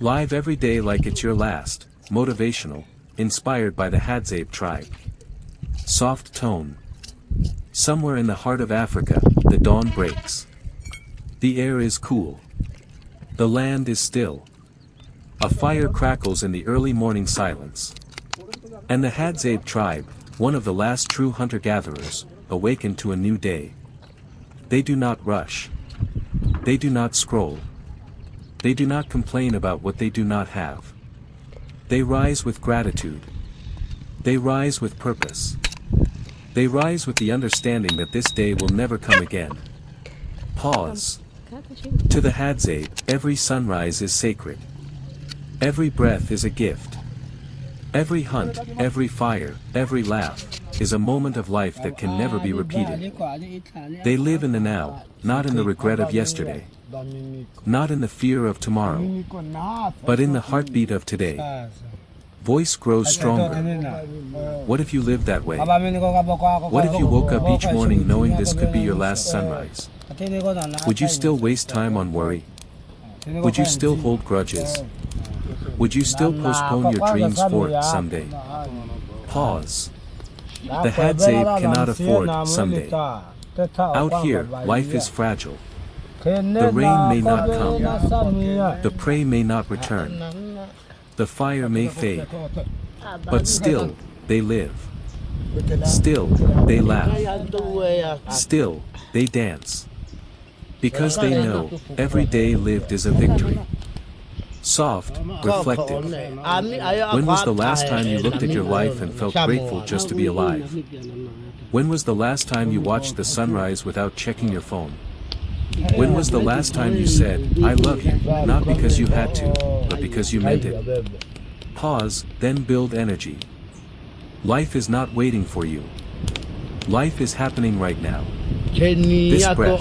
Live every day like it's your last. Motivational, inspired by the Hadzabe tribe. Soft tone. Somewhere in the heart of Africa, the dawn breaks. The air is cool. The land is still. A fire crackles in the early morning silence. And the Hadzabe tribe, one of the last true hunter-gatherers, awaken to a new day. They do not rush. They do not scroll. They do not complain about what they do not have. They rise with gratitude. They rise with purpose. They rise with the understanding that this day will never come again. Pause. To the Hadzabe, every sunrise is sacred. Every breath is a gift. Every hunt, every fire, every laugh, is a moment of life that can never be repeated. They live in the now, not in the regret of yesterday. Not in the fear of tomorrow. But in the heartbeat of today. Voice grows stronger. What if you lived that way? What if you woke up each morning knowing this could be your last sunrise? Would you still waste time on worry? Would you still hold grudges? Would you still postpone your dreams for someday? Pause. The Hadzabe cannot afford someday. Out here, life is fragile. The rain may not come. The prey may not return. The fire may fade. But still, they live. Still, they laugh. Still, they dance. Because they know, every day lived is a victory. Soft, reflective. When was the last time you looked at your life and felt grateful just to be alive? When was the last time you watched the sunrise without checking your phone? When was the last time you said, I love you, not because you had to, but because you meant it? Pause, then build energy. Life is not waiting for you. Life is happening right now. This breath,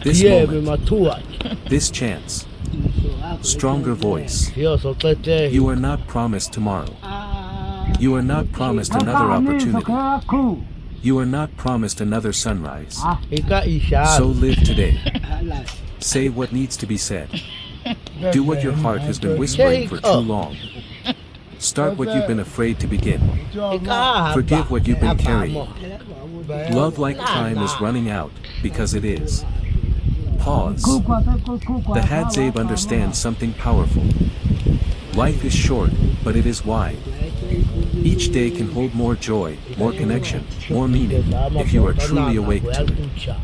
this moment, this chance. Stronger voice. You are not promised tomorrow. You are not promised another opportunity. You are not promised another sunrise. So live today. Say what needs to be said. Do what your heart has been whispering for too long. Start what you've been afraid to begin. Forgive what you've been carrying. Love like time is running out, because it is. Pause. The Hadzabe understands something powerful. Life is short, but it is wide. Each day can hold more joy, more connection, more meaning, if you are truly awake to it.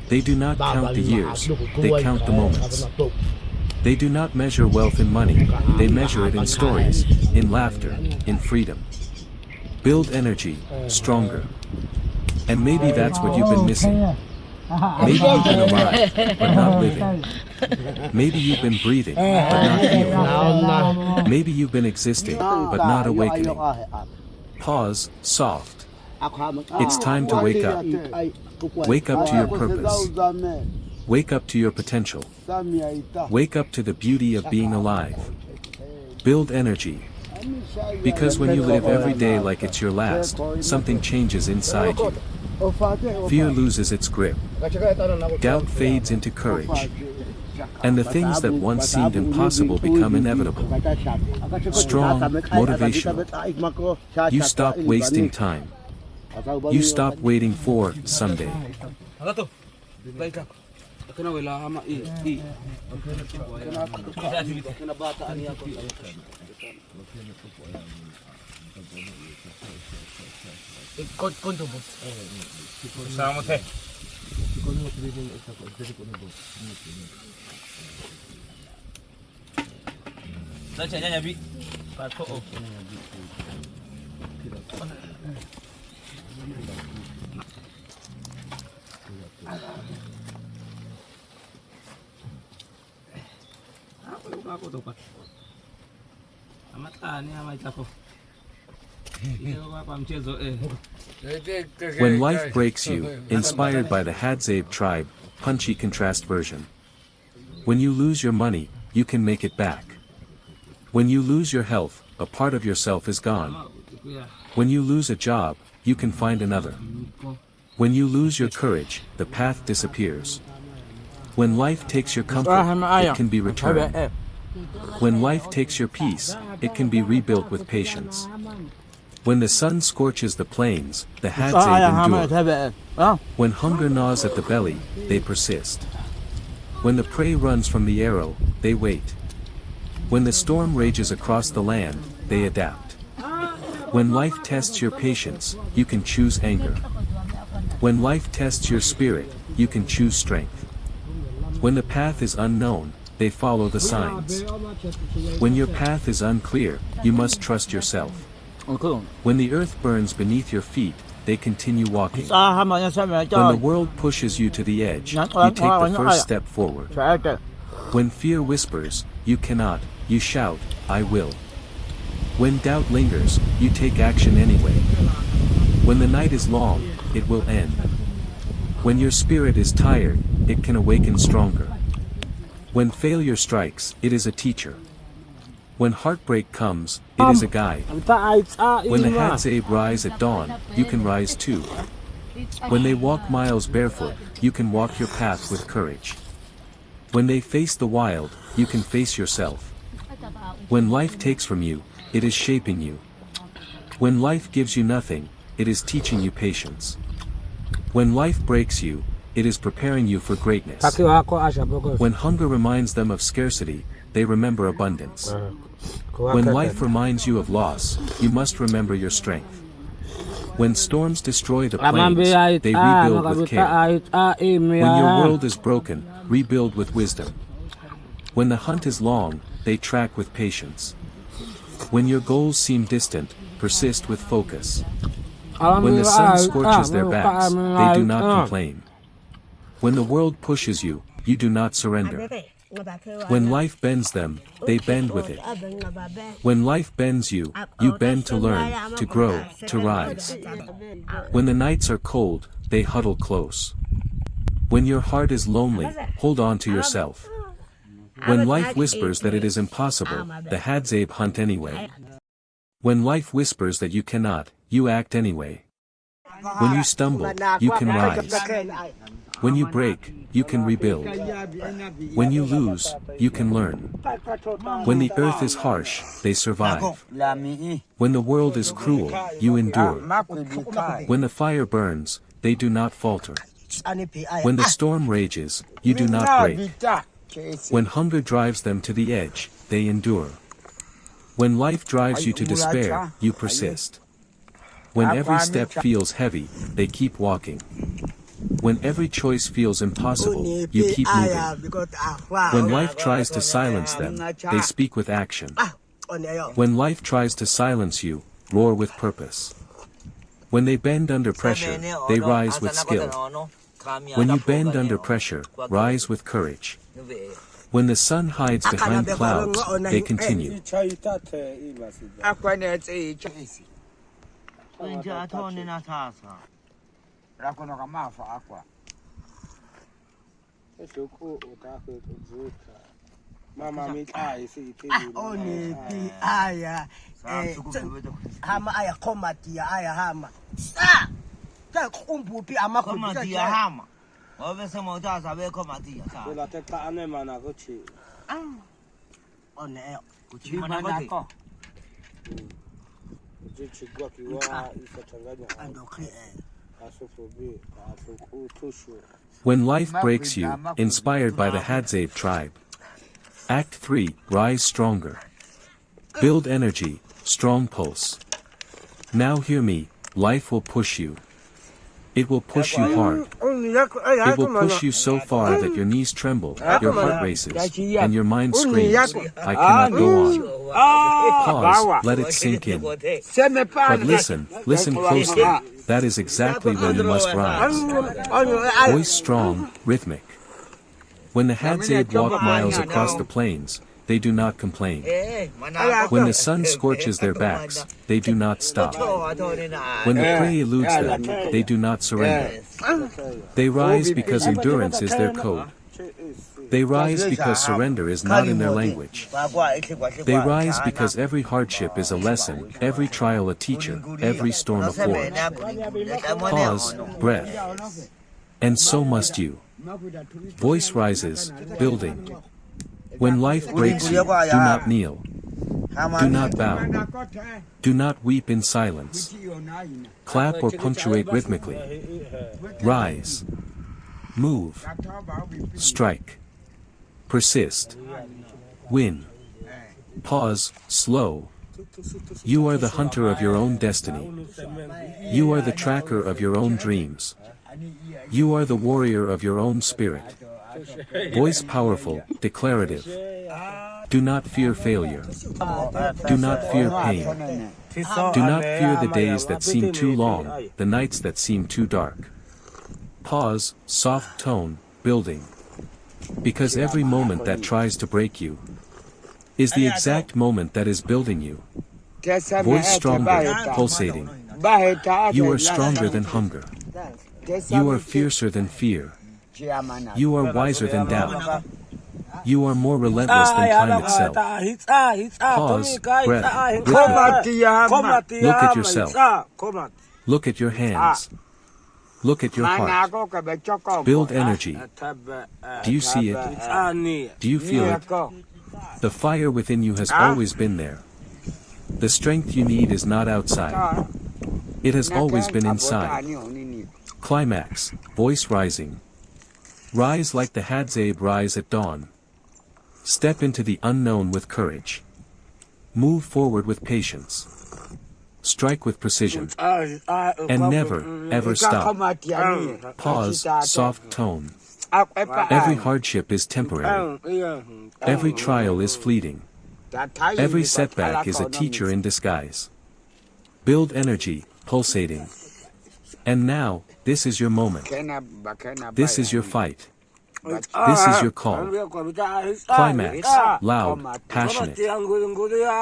They do not count the years, they count the moments. They do not measure wealth in money, they measure it in stories, in laughter, in freedom. Build energy, stronger. And maybe that's what you've been missing. Maybe you've been alive, but not living. Maybe you've been breathing, but not feeling. Maybe you've been existing, but not awakening. Pause, soft. It's time to wake up. Wake up to your purpose. Wake up to your potential. Wake up to the beauty of being alive. Build energy. Because when you live every day like it's your last, something changes inside you. Fear loses its grip. Doubt fades into courage. And the things that once seemed impossible become inevitable. Strong, motivational. You stop wasting time. You stop waiting for someday. When life breaks you, inspired by the Hadzabe tribe, punchy contrast version. When you lose your money, you can make it back. When you lose your health, a part of yourself is gone. When you lose a job, you can find another. When you lose your courage, the path disappears. When life takes your comfort, it can be returned. When life takes your peace, it can be rebuilt with patience. When the sun scorches the plains, the Hadzabe endure. When hunger gnaws at the belly, they persist. When the prey runs from the arrow, they wait. When the storm rages across the land, they adapt. When life tests your patience, you can choose anger. When life tests your spirit, you can choose strength. When the path is unknown, they follow the signs. When your path is unclear, you must trust yourself. When the earth burns beneath your feet, they continue walking. When the world pushes you to the edge, you take the first step forward. When fear whispers, you cannot, you shout, I will. When doubt lingers, you take action anyway. When the night is long, it will end. When your spirit is tired, it can awaken stronger. When failure strikes, it is a teacher. When heartbreak comes, it is a guide. When the Hadzabe rise at dawn, you can rise too. When they walk miles barefoot, you can walk your path with courage. When they face the wild, you can face yourself. When life takes from you, it is shaping you. When life gives you nothing, it is teaching you patience. When life breaks you, it is preparing you for greatness. When hunger reminds them of scarcity, they remember abundance. When life reminds you of loss, you must remember your strength. When storms destroy the plains, they rebuild with care. When your world is broken, rebuild with wisdom. When the hunt is long, they track with patience. When your goals seem distant, persist with focus. When the sun scorches their backs, they do not complain. When the world pushes you, you do not surrender. When life bends them, they bend with it. When life bends you, you bend to learn, to grow, to rise. When the nights are cold, they huddle close. When your heart is lonely, hold on to yourself. When life whispers that it is impossible, the Hadzabe hunt anyway. When life whispers that you cannot, you act anyway. When you stumble, you can rise. When you break, you can rebuild. When you lose, you can learn. When the earth is harsh, they survive. When the world is cruel, you endure. When the fire burns, they do not falter. When the storm rages, you do not break. When hunger drives them to the edge, they endure. When life drives you to despair, you persist. When every step feels heavy, they keep walking. When every choice feels impossible, you keep moving. When life tries to silence them, they speak with action. When life tries to silence you, roar with purpose. When they bend under pressure, they rise with skill. When you bend under pressure, rise with courage. When the sun hides behind clouds, they continue. Mama mit ai si ti oni pi aya hama aya komatia aya hama sa ta kumbupi ama komatia hama obe sema utasabe komatia sa la teka ane mana kochi one kuchi mana ko jichigwa kiwa ifachanganya andoki asofobi asokutushu. When life breaks you, inspired by the Hadzabe tribe. Act 3, rise stronger. Build energy, strong pulse. Now hear me, life will push you. It will push you hard. It will push you so far that your knees tremble, your heart races, and your mind screams, I cannot go on. Pause, let it sink in. But listen closely, that is exactly when you must rise. Voice strong, rhythmic. When the Hadzabe walk miles across the plains, they do not complain. When the sun scorches their backs, they do not stop. When the prey eludes them, they do not surrender. They rise because endurance is their code. They rise because surrender is not in their language. They rise because every hardship is a lesson, every trial a teacher, every storm a forge. Pause, breath. And so must you. Voice rises, building. When life breaks you, do not kneel. Do not bow. Do not weep in silence. Clap or punctuate rhythmically. Rise. Move. Strike. Persist. Win. Pause, slow. You are the hunter of your own destiny. You are the tracker of your own dreams. You are the warrior of your own spirit. Voice powerful, declarative. Do not fear failure. Do not fear pain. Do not fear the days that seem too long, the nights that seem too dark. Pause, soft tone, building. Because every moment that tries to break you is the exact moment that is building you. Voice stronger, pulsating. You are stronger than hunger. You are fiercer than fear. You are wiser than doubt. You are more relentless than time itself. Pause, breath, rhythm. Look at yourself. Look at your hands. Look at your heart. Build energy. Do you see it? Do you feel it? The fire within you has always been there. The strength you need is not outside. It has always been inside. Climax, voice rising. Rise like the Hadzabe rise at dawn. Step into the unknown with courage. Move forward with patience. Strike with precision. And never, ever stop. Pause, soft tone. Every hardship is temporary. Every trial is fleeting. Every setback is a teacher in disguise. Build energy, pulsating. And now, this is your moment. This is your fight. This is your call. Climax, loud, passionate.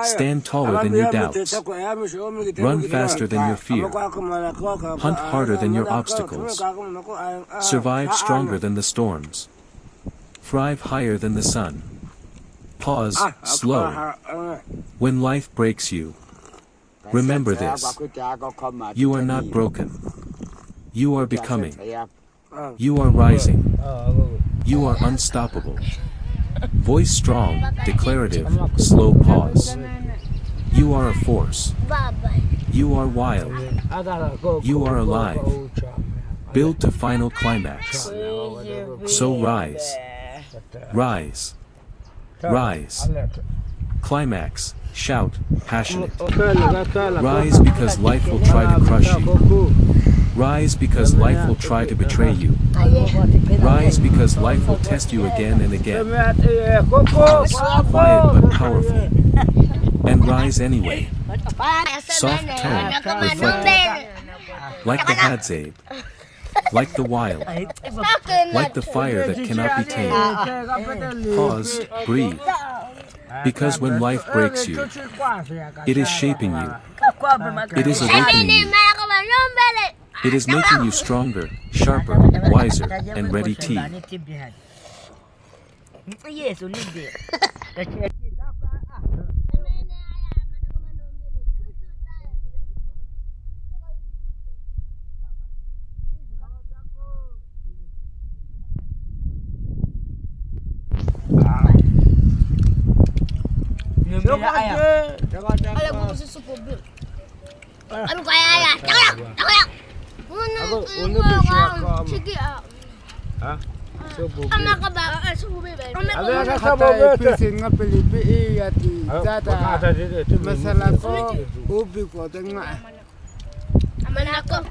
Stand taller than your doubts. Run faster than your fear. Hunt harder than your obstacles. Survive stronger than the storms. Thrive higher than the sun. Pause, slow. When life breaks you, remember this. You are not broken. You are becoming. You are rising. You are unstoppable. Voice strong, declarative, slow pause. You are a force. You are wild. You are alive. Build to final climax. So rise. Rise. Rise. Climax. Shout, passionate. Rise because life will try to crush you. Rise because life will try to betray you. Rise because life will test you again and again. Pause, quiet but powerful. And rise anyway. Soft tone, reflective. Like the Hadzabe. Like the wild. Like the fire that cannot be tamed. Pause, breathe. Because when life breaks you, it is shaping you. It is awakening you. It is making you stronger, sharper, wiser, and ready to. Ano kaya ya? Takyak! Ano ba? Sige ah. Ha? Ama ka ba? Subo ba? Ada ka sa pising nga Pilipi ati data. Masala ko ubi ko tengah. Ama na ko.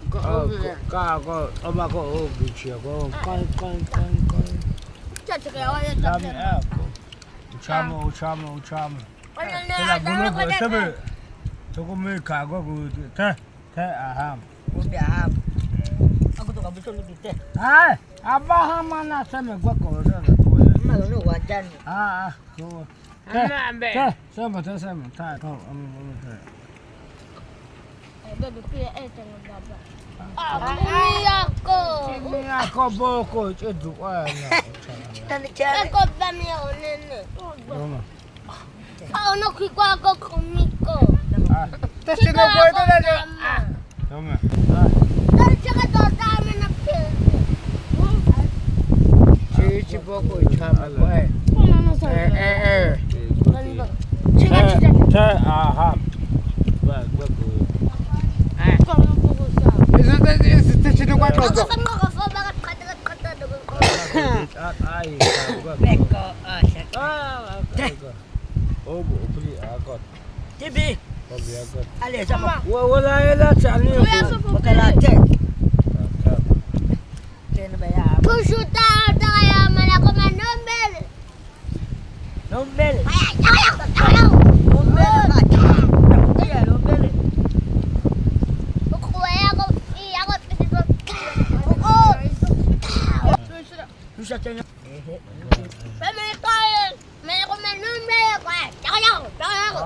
Ka ko ama ko ubi siya ko. Kan. Chacha kaya wala ta. Dami ako. Uchamo. Ano Kaya gulo na? ko sabi. Toko may kago ko te aham. Ubi aham. Aku tu kabel tu kita. Ai, abah mana sama gua ko. Mana lu wajan. Ko. Ama ambe. Sama. Ta ko. Bebe pia tengok baba. Ini Ako boko cedu ana. Tani cara. Ako ba mi onene? Toma. Ano kwa ako kumiko. Testi no puedo na. Toma. Dari saka tota na pil. Chichi boko chama ko. Ano sa? 아, 왜 스테이션에 가서 TV. Allez, ça va. ولا لا تعني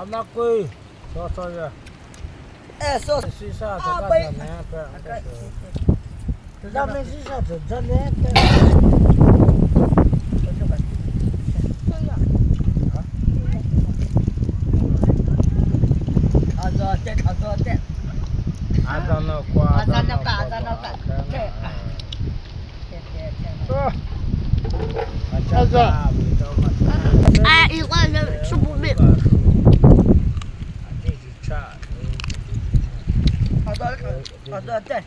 انا كوي صوصيا Eso. سيسا Ah, تكا bem. لا من سيسا تجنن Azote. adana kwa Adana ka. 이거는 수분이. 아zote.